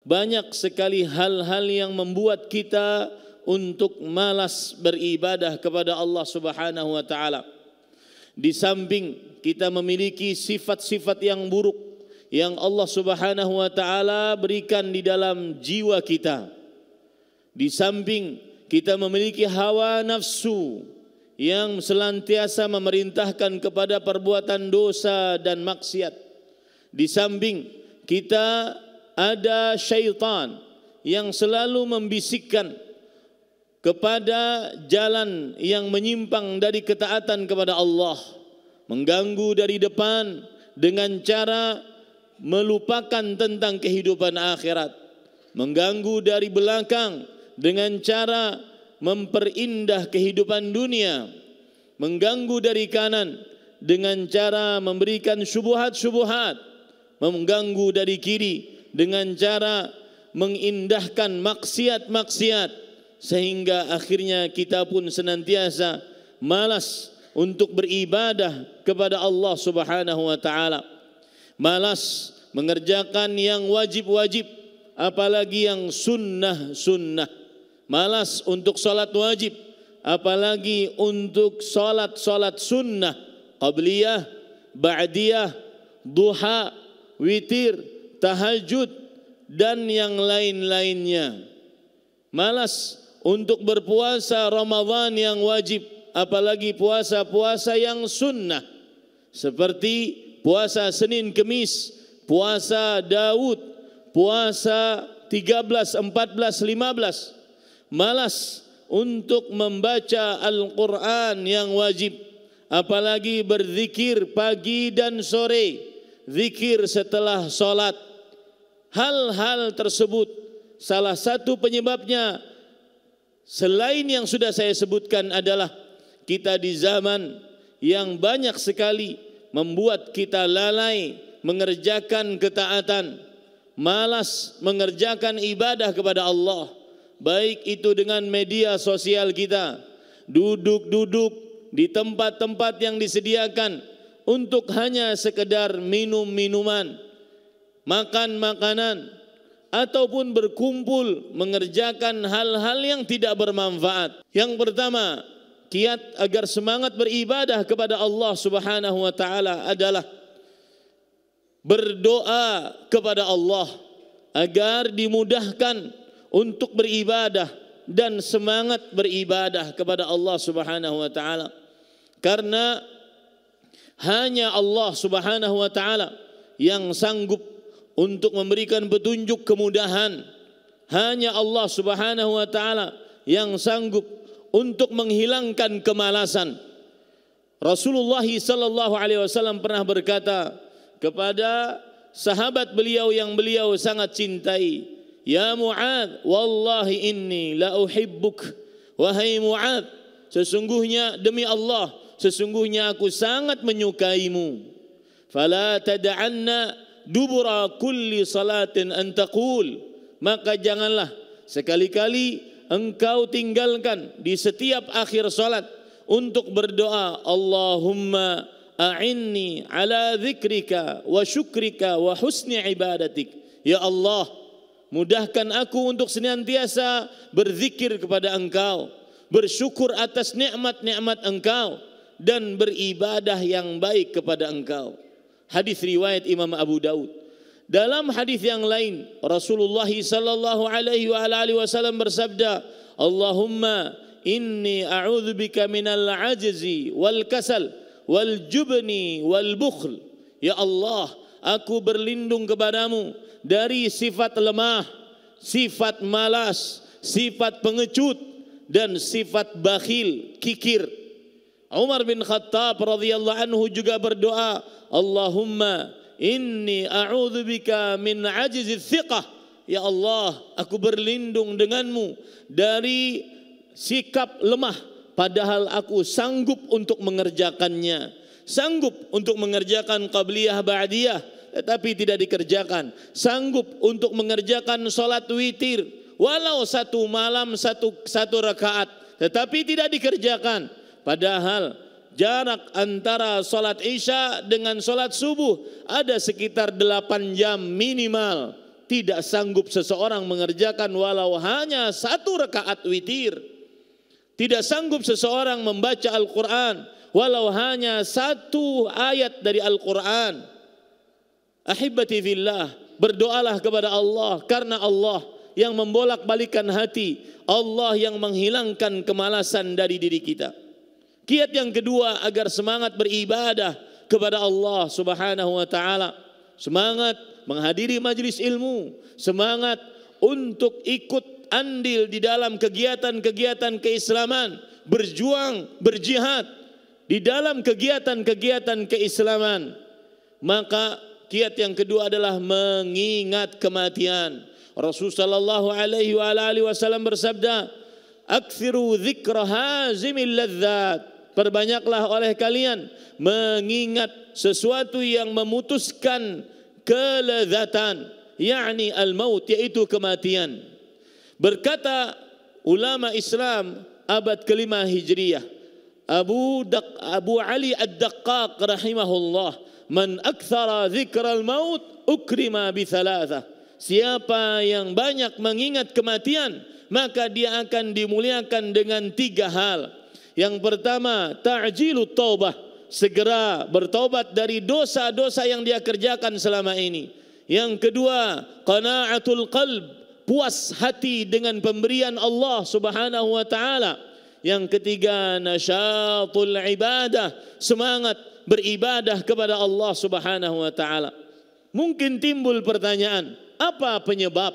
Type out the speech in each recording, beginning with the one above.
banyak sekali hal-hal yang membuat kita untuk malas beribadah kepada Allah Subhanahu wa taala. Di samping kita memiliki sifat-sifat yang buruk yang Allah Subhanahu wa taala berikan di dalam jiwa kita. Di samping kita memiliki hawa nafsu yang senantiasa memerintahkan kepada perbuatan dosa dan maksiat. Di samping kita ada syaitan yang selalu membisikkan kepada jalan yang menyimpang dari ketaatan kepada Allah, mengganggu dari depan dengan cara melupakan tentang kehidupan akhirat, mengganggu dari belakang dengan cara memperindah kehidupan dunia, mengganggu dari kanan dengan cara memberikan syubhat-syubhat, mengganggu dari kiri dengan cara mengindahkan maksiat-maksiat, sehingga akhirnya kita pun senantiasa malas untuk beribadah kepada Allah Subhanahu wa taala. Malas mengerjakan yang wajib-wajib, apalagi yang sunnah-sunnah. Malas untuk salat wajib, apalagi untuk salat-salat sunnah, qabliyah, ba'diyah, duha, witir, tahajud, dan yang lain-lainnya. Malas untuk berpuasa Ramadan yang wajib, apalagi puasa-puasa yang sunnah, seperti puasa Senin Kemis, puasa Daud, puasa 13, 14, 15. Malas untuk membaca Al-Quran yang wajib, apalagi berzikir pagi dan sore, zikir setelah sholat. Hal-hal tersebut salah satu penyebabnya selain yang sudah saya sebutkan adalah kita di zaman yang banyak sekali membuat kita lalai mengerjakan ketaatan, malas mengerjakan ibadah kepada Allah, baik itu dengan media sosial kita, duduk-duduk di tempat-tempat yang disediakan untuk hanya sekedar minum minuman, makan makanan, ataupun berkumpul mengerjakan hal-hal yang tidak bermanfaat. Yang pertama, kiat agar semangat beribadah kepada Allah Subhanahu wa taala adalah berdoa kepada Allah agar dimudahkan untuk beribadah dan semangat beribadah kepada Allah Subhanahu wa taala. Karena hanya Allah Subhanahu wa taala yang sanggup untuk memberikan petunjuk kemudahan. Hanya Allah Subhanahu wa taala yang sanggup untuk menghilangkan kemalasan. Rasulullah sallallahu alaihi wasallam pernah berkata kepada sahabat beliau yang beliau sangat cintai, "Ya Mu'adz, wallahi inni la uhibbuk." Wahai Mu'adz, sesungguhnya demi Allah, sesungguhnya aku sangat menyukaimu. Fala tad'anna dubura kulli salatin an taqul, maka janganlah sekali-kali engkau tinggalkan di setiap akhir salat untuk berdoa, Allahumma a'inni ala dzikrika wa syukrika wa husni ibadatik. Ya Allah, mudahkan aku untuk senantiasa berzikir kepada Engkau, bersyukur atas nikmat-nikmat Engkau, dan beribadah yang baik kepada Engkau. Hadis riwayat Imam Abu Daud. Dalam hadis yang lain, Rasulullah sallallahu alaihi wasallam bersabda, Allahumma inni a'udzubika minal ajzi wal kasal wal jubni wal bukhl. Ya Allah, aku berlindung kepadamu dari sifat lemah, sifat malas, sifat pengecut, dan sifat bakhil, kikir. Umar bin Khattab radhiyallahu anhu juga berdoa, Allahumma inni a'udzubika min ajzi thiqah. Ya Allah, aku berlindung denganmu dari sikap lemah, padahal aku sanggup untuk mengerjakannya, sanggup untuk mengerjakan qabliyah ba'diyah, tetapi tidak dikerjakan, sanggup untuk mengerjakan salat witir walau satu malam satu rakaat, tetapi tidak dikerjakan. Padahal jarak antara salat isya dengan salat subuh ada sekitar 8 jam minimal. tidak sanggup seseorang mengerjakan walau hanya 1 rakaat witir. Tidak sanggup seseorang membaca Al-Quran walau hanya 1 ayat dari Al-Quran. Ahibati fillah, berdoalah kepada Allah, karena Allah yang membolak-balikan hati, Allah yang menghilangkan kemalasan dari diri kita. Kiat yang kedua agar semangat beribadah kepada Allah Subhanahu wa taala, semangat menghadiri majelis ilmu, semangat untuk ikut andil di dalam kegiatan-kegiatan keislaman, berjuang, berjihad di dalam kegiatan-kegiatan keislaman. Maka kiat yang kedua adalah mengingat kematian. Rasulullah SAW bersabda, "Aktsiru dzikra hazimil ladzat." Perbanyaklah oleh kalian mengingat sesuatu yang memutuskan kelezatan, yakni al-maut, yaitu kematian. Berkata ulama Islam abad ke-5 Hijriyah, Abu Ali Ad-Daqqaq rahimahullah, "Man aktsara dzikral maut ukrima bi thalathah." Siapa yang banyak mengingat kematian, maka dia akan dimuliakan dengan 3 hal. Yang pertama, ta'jilut taubah, segera bertobat dari dosa-dosa yang dia kerjakan selama ini. Yang kedua, qana'atul qalb, puas hati dengan pemberian Allah Subhanahu wa taala. Yang ketiga, nasyatul ibadah, semangat beribadah kepada Allah Subhanahu wa taala. Mungkin timbul pertanyaan, apa penyebab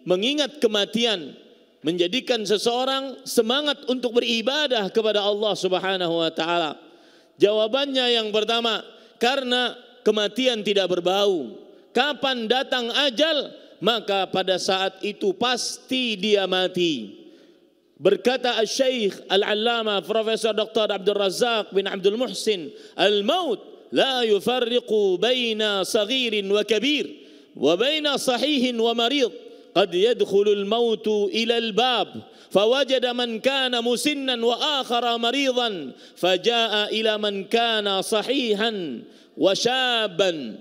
mengingat kematian menjadikan seseorang semangat untuk beribadah kepada Allah Subhanahu wa taala? Jawabannya yang pertama, karena kematian tidak berbau. Kapan datang ajal, maka pada saat itu pasti dia mati. Berkata Al-Syeikh Al-Allama Profesor Dr. Abdul Razak bin Abdul Muhsin, "Al-maut la yufarriqu baina saghirin wa kabir wa baina sahihin wa marid. Qad yadkhulu al-mautu ila al-bab fawajada man kana musinnan wa akhara maridan fajaa ila man kana sahihan wa syaban."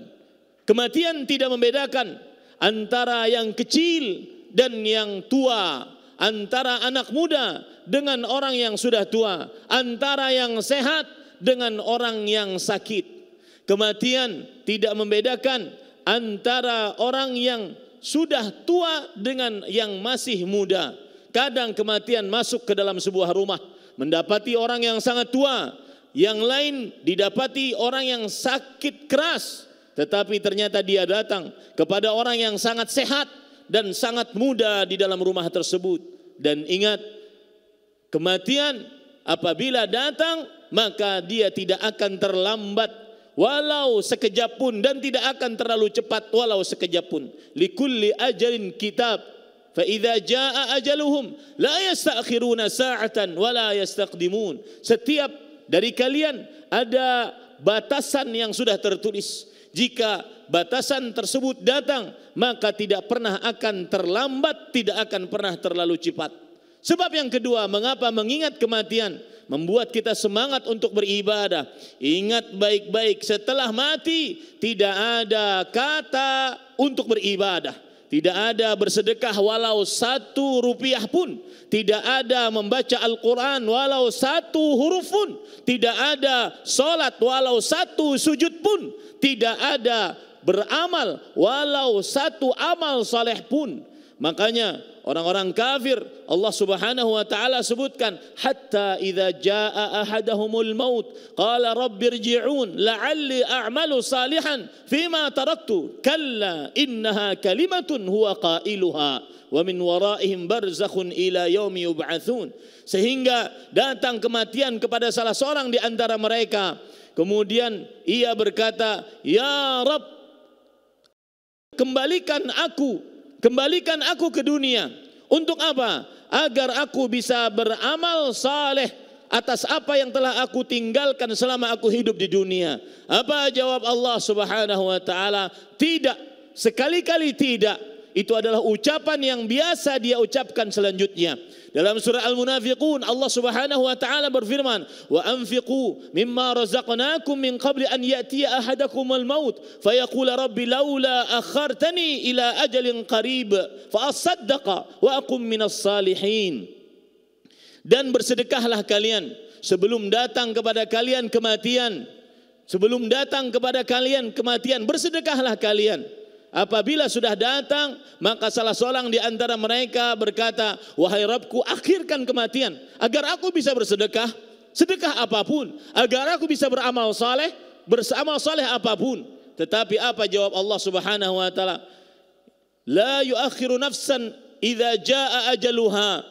Kematian tidak membedakan antara yang kecil dan yang tua, antara anak muda dengan orang yang sudah tua, antara yang sehat dengan orang yang sakit. Kematian tidak membedakan antara orang yang sudah tua dengan yang masih muda. Kadang kematian masuk ke dalam sebuah rumah, mendapati orang yang sangat tua, yang lain didapati orang yang sakit keras, tetapi ternyata dia datang kepada orang yang sangat sehat dan sangat muda di dalam rumah tersebut. Dan ingat, kematian apabila datang, maka dia tidak akan terlambat walau sekejap pun, dan tidak akan terlalu cepat walau sekejap pun. Likulli ajalin kitab, fa idza jaa ajaluhum la yastakhiruna sa'atan wa la yastaqdimun. Setiap dari kalian ada batasan yang sudah tertulis. Jika batasan tersebut datang, maka tidak pernah akan terlambat, tidak akan pernah terlalu cepat. Sebab yang kedua, mengapa mengingat kematian membuat kita semangat untuk beribadah? Ingat baik-baik, setelah mati tidak ada kata untuk beribadah, tidak ada bersedekah walau 1 rupiah pun, tidak ada membaca Al-Quran walau 1 huruf pun, tidak ada solat walau 1 sujud pun, tidak ada beramal walau 1 amal saleh pun. Makanya orang-orang kafir Allah Subhanahu wa taala sebutkan, hatta idza jaa ahadahumul maut qala rabbirji'un la'alli a'malu salihan fima taraktu kalla innaha kalimatun huwa qailuha wa min waraihim barzakhun ila yaumi yub'atsun. Sehingga datang kematian kepada salah seorang di antara mereka, kemudian ia berkata, "Ya Rabb, kembalikan aku ke dunia. Untuk apa? Agar aku bisa beramal saleh atas apa yang telah aku tinggalkan selama aku hidup di dunia." Apa jawab Allah Subhanahu wa taala? Tidak, sekali-kali tidak. itu adalah ucapan yang biasa dia ucapkan selanjutnya. Dalam surah Al-Munafiqun Allah Subhanahu wa taala berfirman, "Wa anfiqu mimma razaqnakum min qabli an ya'tiya ahadakumul maut fayaqula rabbi laula akhartani ila ajalin qarib fa asaddaqa wa aqum minas salihin." Dan bersedekahlah kalian sebelum datang kepada kalian kematian. Sebelum datang kepada kalian kematian, bersedekahlah kalian. Apabila sudah datang, maka salah seorang di antara mereka berkata, "Wahai Rabbku, akhirkan kematian agar aku bisa bersedekah, sedekah apapun, agar aku bisa beramal saleh apapun." Tetapi apa jawab Allah Subhanahu wa taala? La yuakhiru nafsan idza jaa ajaluha.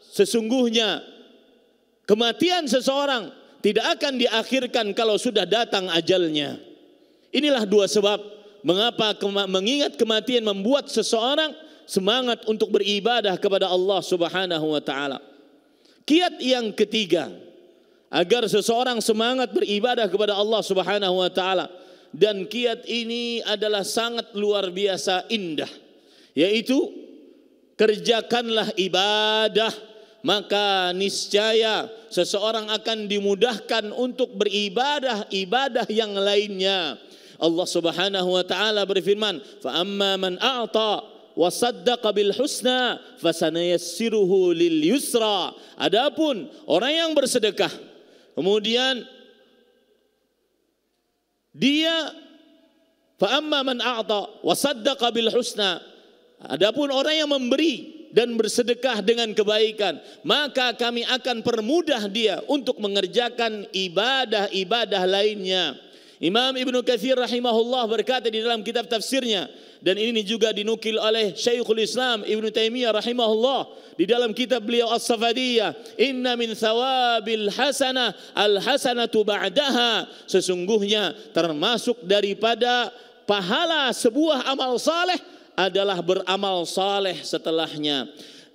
Sesungguhnya kematian seseorang tidak akan diakhirkan kalau sudah datang ajalnya. Inilah dua sebab mengapa mengingat kematian membuat seseorang semangat untuk beribadah kepada Allah Subhanahu wa taala. Kiat yang ketiga agar seseorang semangat beribadah kepada Allah Subhanahu wa taala, dan kiat ini adalah sangat luar biasa indah, yaitu kerjakanlah ibadah, maka niscaya seseorang akan dimudahkan untuk beribadah yang lainnya. Allah Subhanahu wa taala berfirman, "Fa amma man a'ta wa saddaqa bil husna fasanayassiruhu lil yusra." Adapun orang yang bersedekah kemudian dia fa amma man a'ta wa saddaqa bil husna, adapun orang yang memberi dan bersedekah dengan kebaikan, maka kami akan permudah dia untuk mengerjakan ibadah lainnya. Imam Ibnu Katsir rahimahullah berkata di dalam kitab tafsirnya, dan ini juga dinukil oleh Syekhul Islam Ibnu Taimiyah rahimahullah di dalam kitab beliau As-Safadiyah, "Inna min thawabil hasanah al-hasanatu ba'daha." Sesungguhnya termasuk daripada pahala sebuah amal saleh adalah beramal saleh setelahnya.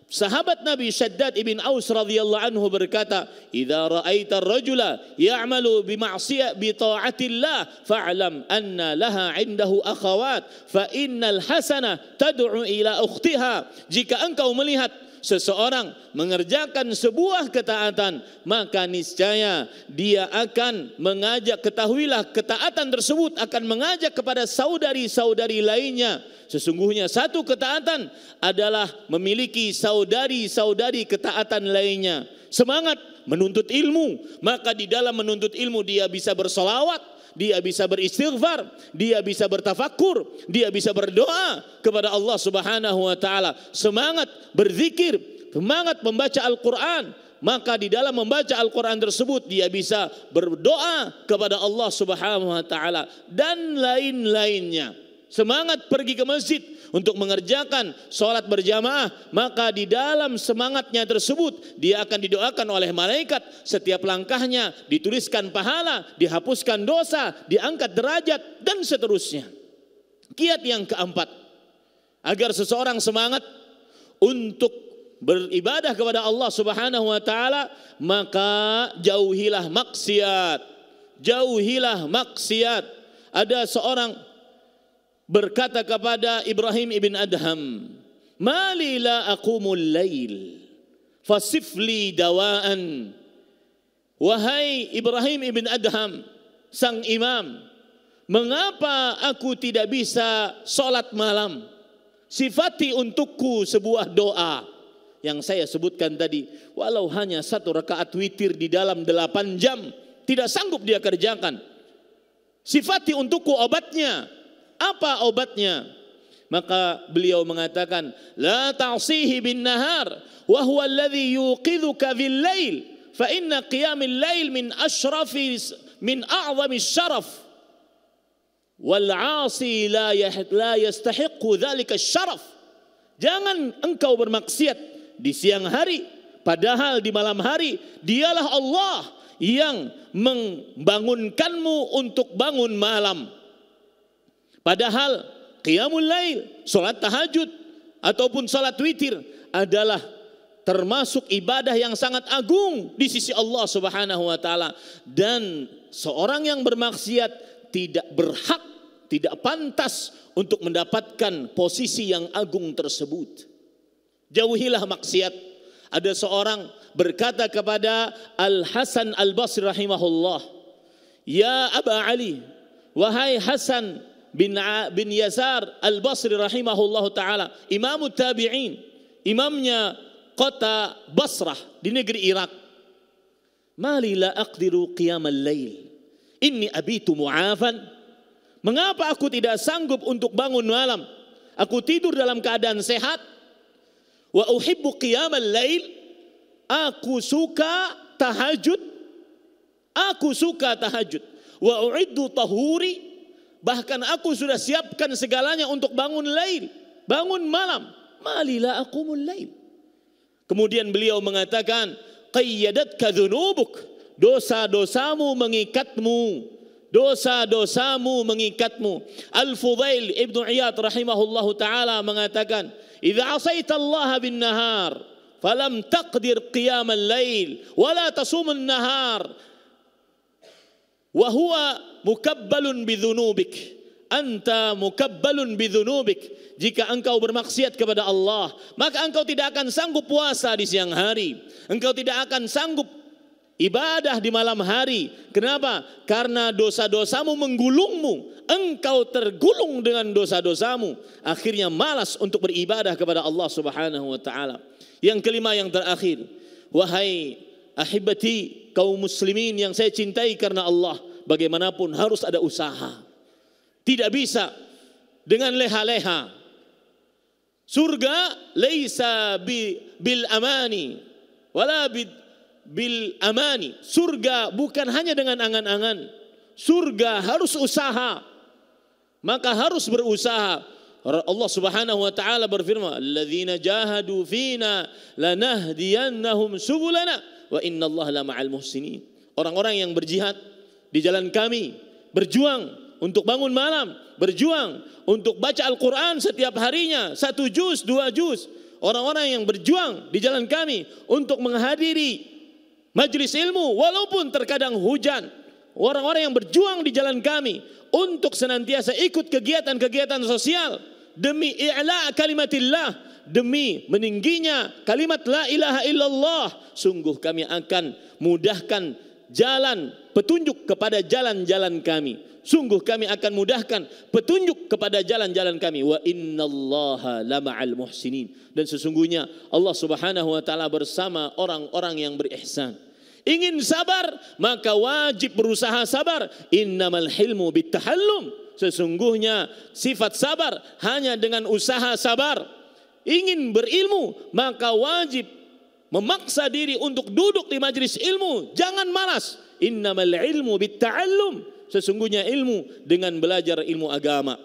Sahabat Nabi Shaddad ibn Aus radhiyallahu anhu berkata, "Idza ra'aita ar-rajula ya'malu bi ma'siyah bi ta'atillah fa'lam anna laha 'indahu akhawat fa innal hasanah tad'u ila ukhtiha." Jika engkau melihat seseorang mengerjakan sebuah ketaatan, maka niscaya dia akan mengajak, ketahuilah ketaatan tersebut akan mengajak kepada saudari-saudari lainnya. Sesungguhnya satu ketaatan adalah memiliki saudari-saudari ketaatan lainnya. Semangat menuntut ilmu, maka di dalam menuntut ilmu dia bisa bersolawat, dia bisa beristighfar, dia bisa bertafakur, dia bisa berdoa kepada Allah Subhanahu wa taala. Semangat berzikir, semangat membaca Al-Qur'an, maka di dalam membaca Al-Qur'an tersebut dia bisa berdoa kepada Allah Subhanahu wa taala dan lain-lainnya. Semangat pergi ke masjid untuk mengerjakan sholat berjamaah, maka di dalam semangatnya tersebut dia akan didoakan oleh malaikat, setiap langkahnya dituliskan pahala, dihapuskan dosa, diangkat derajat dan seterusnya. Kiat yang keempat agar seseorang semangat untuk beribadah kepada Allah Subhanahu wa taala, maka jauhilah maksiat. Jauhilah maksiat. Ada seorang berkata kepada Ibrahim ibn Adham, "Mali la aqumul lail fasifli dawaan." Wahai Ibrahim ibn Adham, sang imam, mengapa aku tidak bisa sholat malam? Sifati untukku sebuah doa yang saya sebutkan tadi. Walau hanya 1 rakaat witir di dalam 8 jam, tidak sanggup dia kerjakan. Sifati untukku obatnya. Apa obatnya? Maka beliau mengatakan, "La ta'sihi bin nahar wa huwa alladhi yuqidhuka bil lail fa inna qiyamil lail min a'zami syaraf wal 'asi la yastahiqqu dzalika syaraf." Jangan engkau bermaksiat di siang hari, padahal di malam hari dialah Allah yang membangunkanmu untuk bangun malam. Padahal qiyamul lail, salat tahajud ataupun salat witir adalah termasuk ibadah yang sangat agung di sisi Allah Subhanahu wa taala, dan seorang yang bermaksiat tidak berhak tidak pantas untuk mendapatkan posisi yang agung tersebut. Jauhilah maksiat. Ada seorang berkata kepada Al-Hasan Al-Basri rahimahullah, "Ya Aba Ali, wahai Hasan bin Yasar Al-Basri rahimahullah ta'ala, imamut tabi'in, imamnya kota Basrah di negeri Irak. Mali la aqdiru qiyamal lail, inni abitu mu'afan." Mengapa aku tidak sanggup untuk bangun malam? Aku tidur dalam keadaan sehat. Wa uhibbu qiyamal lail, aku suka tahajud. Aku suka tahajud. Wa uiddu tahuri, bahkan aku sudah siapkan segalanya untuk bangun lail, bangun malam. Malila aqumul lail. Kemudian beliau mengatakan, qayyadatka dzunubuk, dosa-dosamu mengikatmu. Dosa-dosamu mengikatmu. Al-Fudail Ibnu Iyad rahimahullahu taala mengatakan, "Idza asaita Allah bin nahar, falam taqdir qiyam al-lail, wala tasum an-nahar, wa huwa mukabbalun bidzunubik." Anta mukabbalun bidzunubik. Jika engkau bermaksiat kepada Allah, maka engkau tidak akan sanggup puasa di siang hari. Engkau tidak akan sanggup ibadah di malam hari. Kenapa? Karena dosa-dosamu menggulungmu. Engkau tergulung dengan dosa-dosamu. Akhirnya malas untuk beribadah kepada Allah Subhanahu wa taala. Yang kelima, yang terakhir, wahai ahibati, kaum muslimin yang saya cintai karena Allah, bagaimanapun harus ada usaha. Tidak bisa dengan leha-leha. Surga laisa bil amani wala bil amani. Surga bukan hanya dengan angan-angan. Surga harus usaha. Maka harus berusaha. Allah Subhanahu wa taala berfirman, "Alladzina jahadu fina lanahdiyannahum subulana wa innallaha lama'al muhsinin." Orang-orang yang berjihad di jalan kami, berjuang untuk bangun malam, berjuang untuk baca Al-Quran setiap harinya, 1 juz, 2 juz. Orang-orang yang berjuang di jalan kami untuk menghadiri majlis ilmu walaupun terkadang hujan. Orang-orang yang berjuang di jalan kami untuk senantiasa ikut kegiatan-kegiatan sosial demi i'la kalimatillah, demi meningginya kalimat la ilaha illallah. Sungguh kami akan mudahkan jalan petunjuk kepada jalan-jalan kami. Sungguh kami akan mudahkan petunjuk kepada jalan-jalan kami. Wa innallaha lama'al muhsinin. Dan sesungguhnya Allah Subhanahu wa taala bersama orang-orang yang berihsan. Ingin sabar, maka wajib berusaha sabar. Innamal hilmu bittahallum. Sesungguhnya sifat sabar hanya dengan usaha sabar. Ingin berilmu, maka wajib memaksa diri untuk duduk di majelis ilmu. Jangan malas. Innamal ilmu bitta'allum. Sesungguhnya ilmu dengan belajar ilmu agama.